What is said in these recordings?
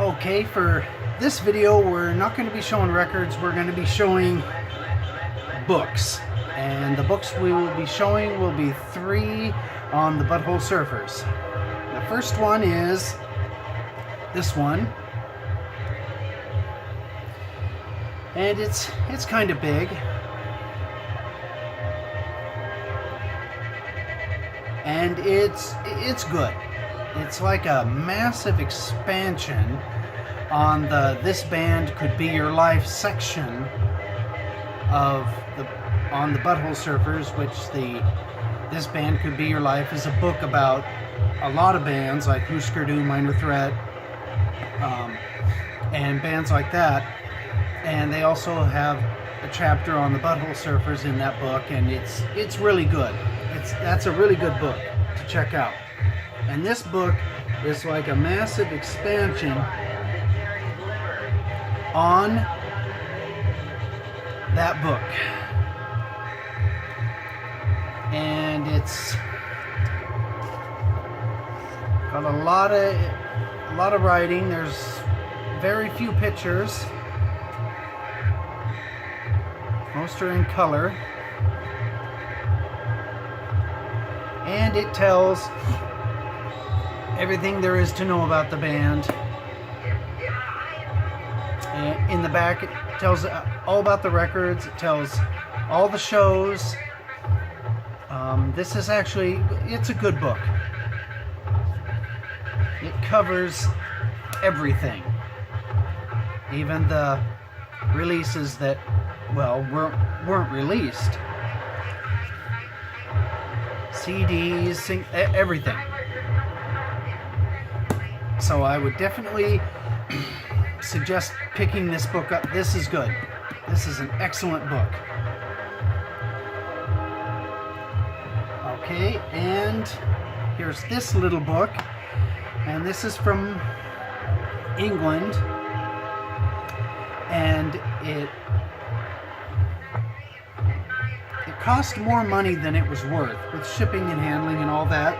Okay, for this video we're not going to be showing records, we're going to be showing books. And the books we will be showing will be 3 on the Butthole Surfers. The first one is this one. And it's kind of big. And it's good. It's like a massive expansion on the This Band Could Be Your Life section on the Butthole Surfers, which This Band Could Be Your Life is a book about a lot of bands like Husker Du, Minor Threat, and bands like that. And they also have a chapter on the Butthole Surfers in that book, and it's really good. That's a really good book to check out. And this book is like a massive expansion on that book. And it's got a lot of writing. There's very few pictures. Most are in color. And it tells everything there is to know about the band. And in the back it tells all about the records. It tells all the shows. This is it's a good book. It covers everything. Even the releases that, well, weren't released. CDs, everything. So I would definitely suggest picking this book up. This is good. This is an excellent book. Okay, and here's this little book, and this is from England, and it cost more money than it was worth with shipping and handling and all that.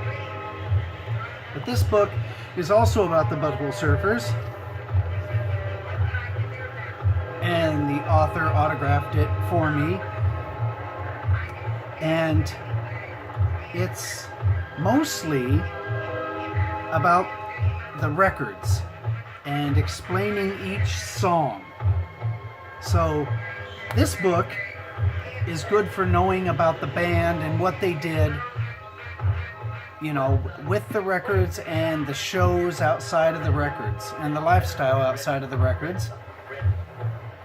But this book is also about the Butthole Surfers, and the author autographed it for me. And it's mostly about the records and explaining each song. So this book is good for knowing about the band and what they did, you know, with the records and the shows outside of the records and the lifestyle outside of the records.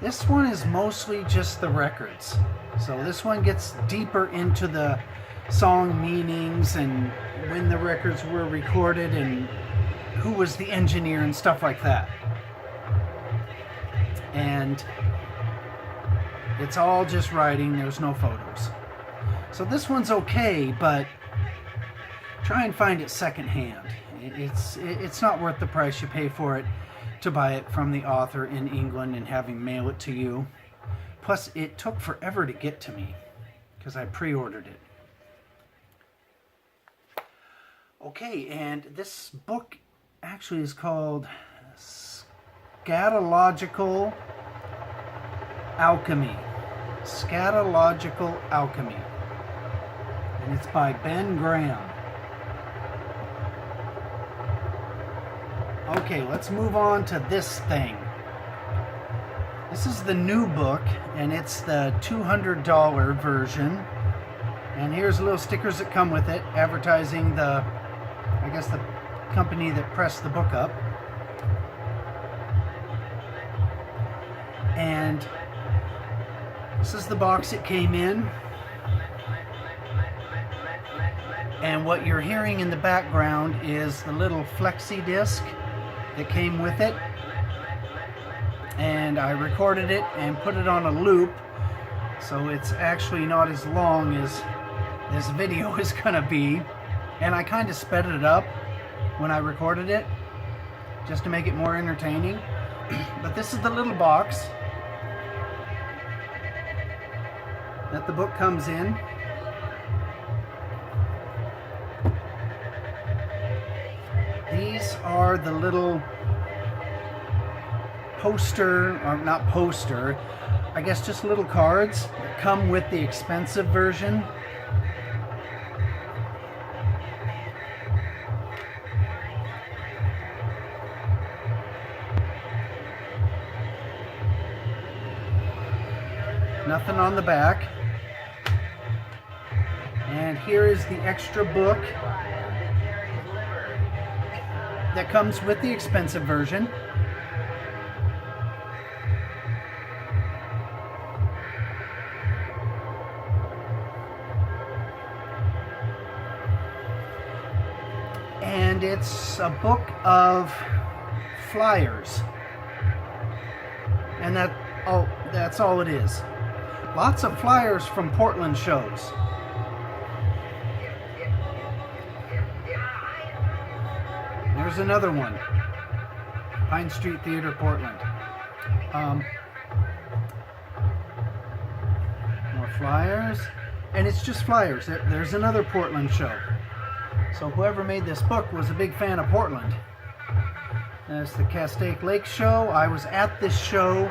This one is mostly just the records. So this one gets deeper into the song meanings and when the records were recorded and who was the engineer and stuff like that. And it's all just writing, there's no photos. So this one's okay, but try and find it secondhand. It's not worth the price you pay for it to buy it from the author in England and have him mail it to you. Plus, it took forever to get to me because I pre-ordered it. Okay, and this book actually is called Scatological Alchemy. Scatological Alchemy. And it's by Ben Graham. Okay, let's move on to this thing. This is the new book, and it's the $200 version. And here's little stickers that come with it, advertising the company that pressed the book up. And this is the box it came in. And what you're hearing in the background is the little flexi disc that came with it. And I recorded it and put it on a loop, so it's actually not as long as this video is gonna be. And I kind of sped it up when I recorded it just to make it more entertaining. But this is the little box that the book comes in. These are the little poster, or not poster, I guess just little cards that come with the expensive version. Nothing on the back. And here is the extra book that comes with the expensive version. And it's a book of flyers. And that's all it is. Lots of flyers from Portland shows. There's another one. Pine Street Theater, Portland. More flyers. And it's just flyers. There's another Portland show. So whoever made this book was a big fan of Portland. That's the Castaic Lake show. I was at this show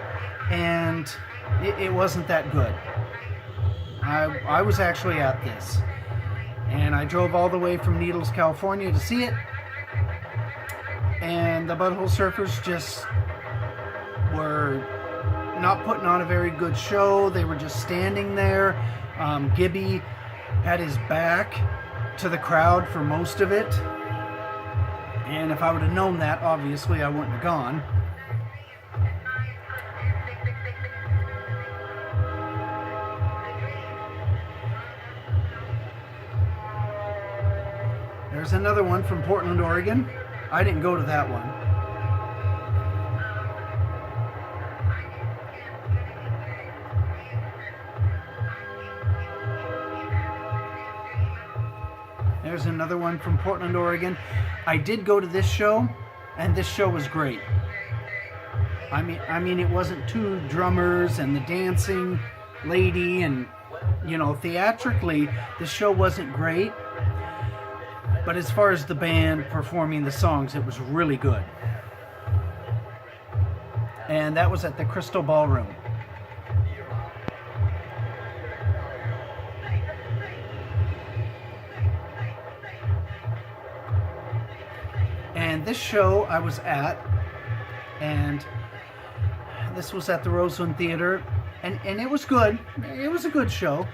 and it wasn't that good. I was actually at this. And I drove all the way from Needles, California to see it. And the Butthole Surfers just were not putting on a very good show. They were just standing there. Gibby had his back to the crowd for most of it. And if I would have known that, obviously I wouldn't have gone. There's another one from Portland, Oregon. I didn't go to that one. There's another one from Portland, Oregon. I did go to this show, and this show was great. I mean, it wasn't two drummers and the dancing lady, and you know, theatrically, the show wasn't great. But as far as the band performing the songs, it was really good. And that was at the Crystal Ballroom. And this show I was at, and this was at the Roseland Theater, and it was good. It was a good show.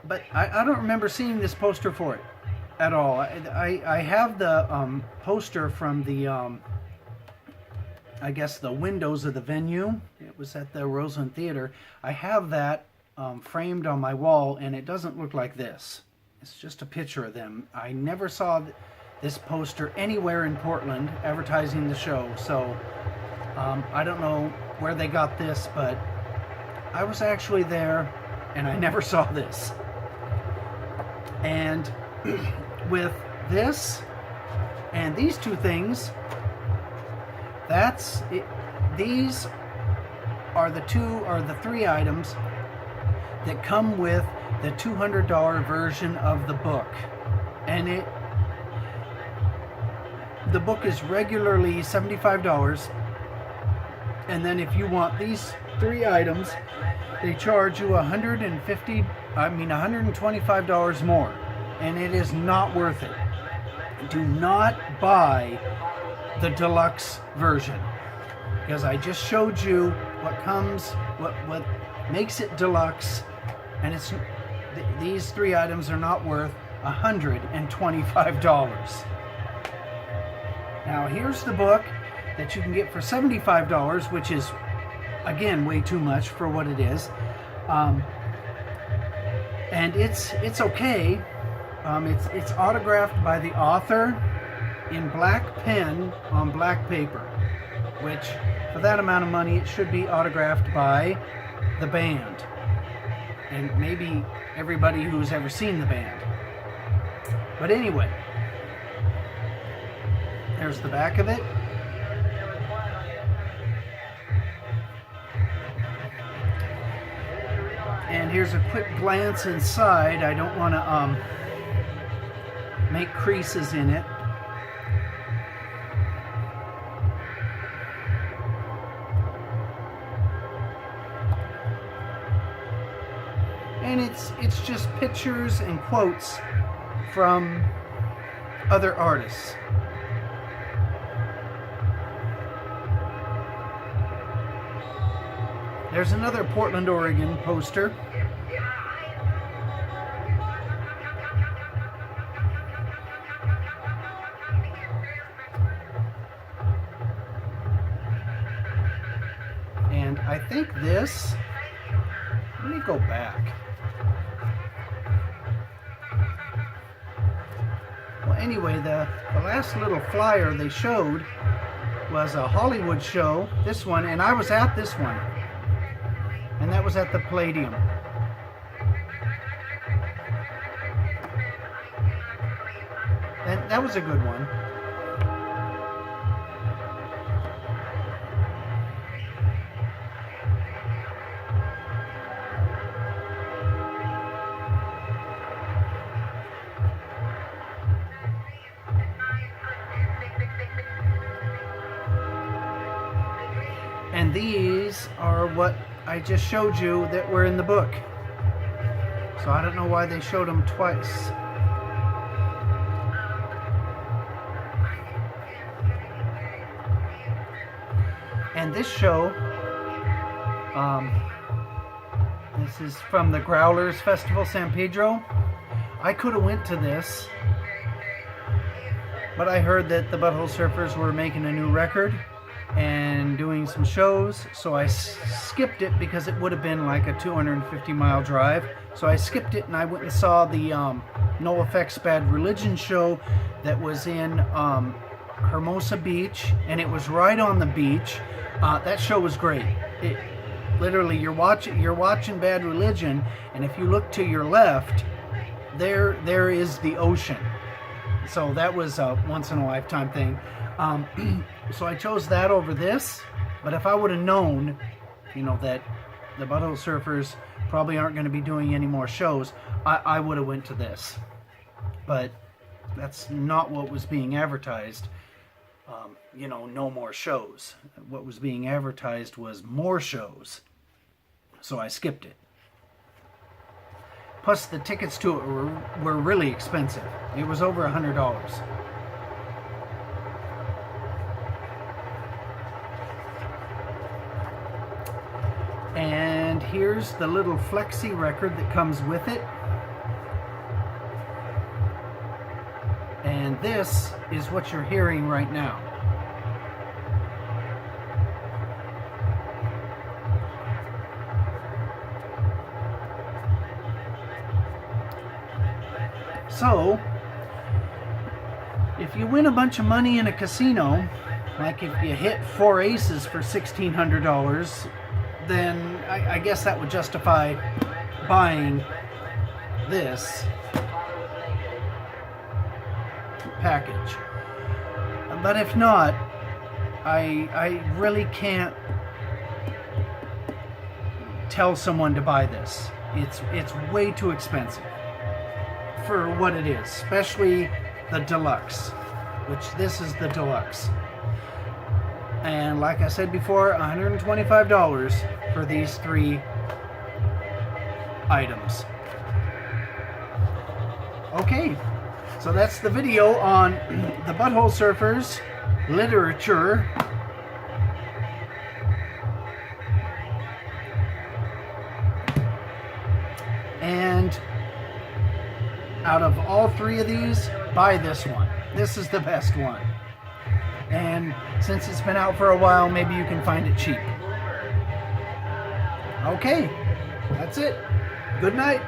But I don't remember seeing this poster for it at all. I have the poster from the, I guess the windows of the venue. It was at the Roseland Theater. I have that framed on my wall, and it doesn't look like this. It's just a picture of them. I never saw this poster anywhere in Portland advertising the show, so I don't know where they got this, but I was actually there, and I never saw this. And with this and these two things, that's it. These are the three items that come with the $200 version of the book. And the book is regularly $75, and then if you want these three items, they charge you $125 more, and it is not worth it. Do not buy the deluxe version, because I just showed you what makes it deluxe, and these three items are not worth $125. Now here's the book that you can get for $75, which is, again, way too much for what it is. And it's okay. It's autographed by the author in black pen on black paper, which for that amount of money it should be autographed by the band and maybe everybody who's ever seen the band. But anyway, there's the back of it. And here's a quick glance inside. I don't want to make creases in it. and it's just pictures and quotes from other artists. There's another Portland, Oregon poster. And I think this, let me go back. Well, anyway, the last little flyer they showed was a Hollywood show, this one, and I was at this one. And that was at the Palladium. And that was a good one. And these are what I just showed you that were in the book. So I don't know why they showed them twice. And this show, this is from the Growlers Festival, San Pedro. I could have went to this, but I heard that the Butthole Surfers were making a new record and doing some shows, so I skipped it because it would have been like a 250-mile drive. So I skipped it and I went and saw the No Effects Bad Religion show that was in Hermosa Beach, and it was right on the beach. That show was great. It, literally, you're watching Bad Religion, and if you look to your left, there is the ocean. So that was a once-in-a-lifetime thing. So I chose that over this, but if I would have known, you know, that the Butthole Surfers probably aren't going to be doing any more shows, I would have went to this. But that's not what was being advertised. You know, no more shows. What was being advertised was more shows. So I skipped it. Plus the tickets to it were really expensive. It was over $100. And here's the little flexi record that comes with it. And this is what you're hearing right now. So, if you win a bunch of money in a casino, like if you hit 4 aces for $1,600, then I guess that would justify buying this package. But if not, I really can't tell someone to buy this. It's way too expensive for what it is, especially the deluxe, which this is the deluxe. And like I said before, $125 for these 3 items. Okay, so that's the video on the Butthole Surfers literature. And out of all 3 of these, buy this one. This is the best one. And since it's been out for a while, maybe you can find it cheap. Okay, that's it. Good night.